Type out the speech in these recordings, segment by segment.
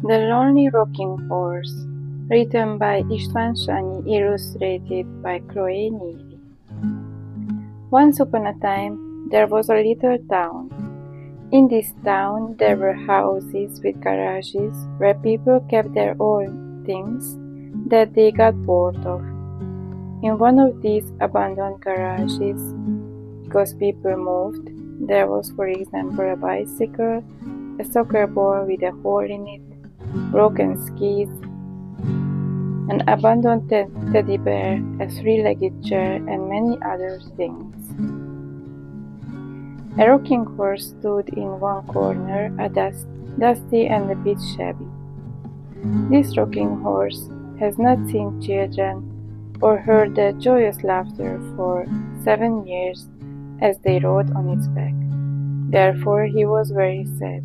The Lonely Rocking Horse, written by Istvan Sanyi, illustrated by Chloe Neely. Once upon a time, there was a little town. In this town, there were houses with garages where people kept their own things that they got bored of. In one of these abandoned garages, because people moved, there was, for example, a bicycle, a soccer ball with a hole in it, broken skis, an abandoned teddy bear, a three-legged chair, and many other things. A rocking horse stood in one corner, dusty and a bit shabby. This rocking horse has not seen children or heard their joyous laughter for 7 years as they rode on its back. Therefore he was very sad.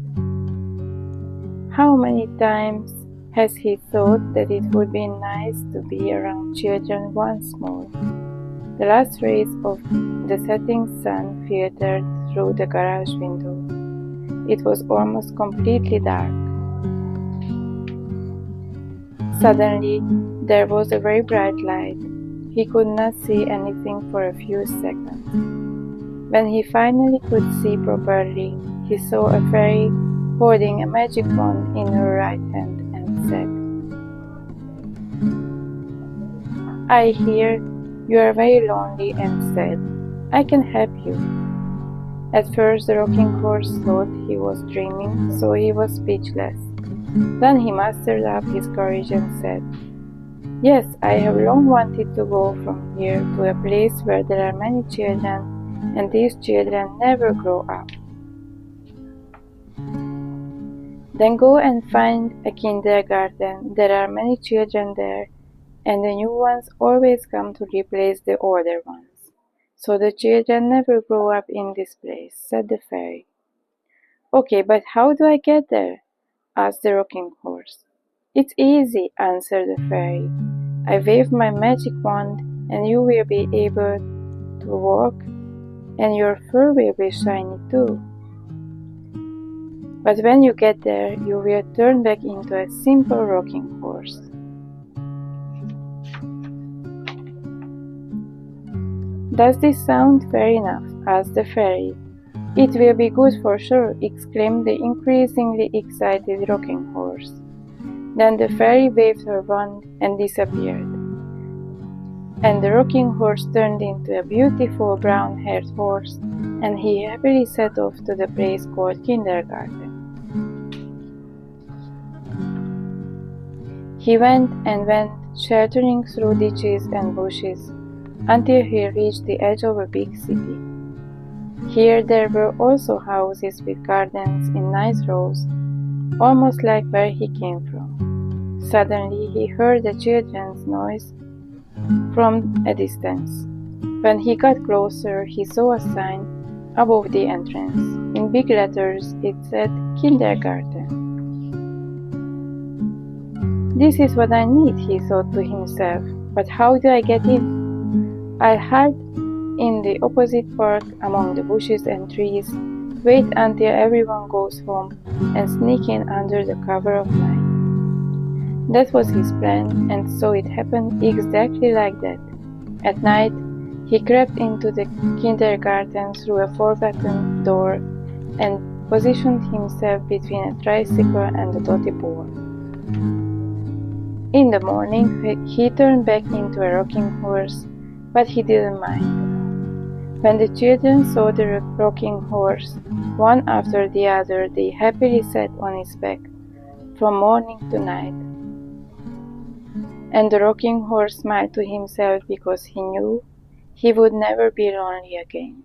How many times has he thought that it would be nice to be around children once more? The last rays of the setting sun filtered through the garage window. It was almost completely dark. Suddenly, there was a very bright light. He could not see anything for a few seconds. When he finally could see properly, he saw a fairy holding a magic wand in her right hand and said, "I hear you are very lonely and sad. I can help you." At first the rocking horse thought he was dreaming, so he was speechless. Then he mustered up his courage and said, "Yes, I have long wanted to go from here to a place where there are many children, and these children never grow up." "Then go and find a kindergarten. There are many children there, and the new ones always come to replace the older ones. So the children never grow up in this place," said the fairy. "Okay, but how do I get there?" asked the rocking horse. "It's easy," answered the fairy. "I wave my magic wand, and you will be able to walk, and your fur will be shiny too. But when you get there, you will turn back into a simple rocking horse." "Does this sound fair enough?" asked the fairy. "It will be good for sure," exclaimed the increasingly excited rocking horse. Then the fairy waved her wand and disappeared, and the rocking horse turned into a beautiful brown-haired horse, and he happily set off to the place called kindergarten. He went and went, sheltering through ditches and bushes, until he reached the edge of a big city. Here there were also houses with gardens in nice rows, almost like where he came from. Suddenly he heard a children's noise from a distance. When he got closer, he saw a sign above the entrance. In big letters it said "Kindergarten." "This is what I need," he thought to himself, "but how do I get in? I'll hide in the opposite park among the bushes and trees, wait until everyone goes home, and sneak in under the cover of night." That was his plan, and so it happened exactly like that. At night, he crept into the kindergarten through a forgotten door and positioned himself between a tricycle and a dotty ball. In the morning, he turned back into a rocking horse, but he didn't mind. When the children saw the rocking horse, one after the other, they happily sat on its back from morning to night. And the rocking horse smiled to himself because he knew he would never be lonely again.